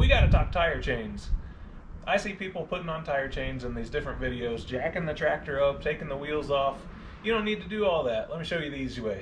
we gotta talk tire chains. I see people putting on tire chains in these different videos, jacking the tractor up, taking the wheels off. You don't need to do all that. Let me show you the easy way.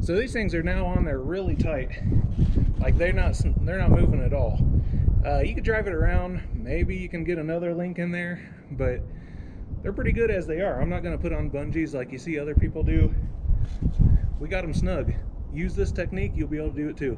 So these things are now on there really tight, like they're not moving at all. You could drive it around, maybe you can get another link in there, but they're pretty good as they are. I'm not going to put on bungees like you see other people do. We got them snug. Use this technique, you'll be able to do it too.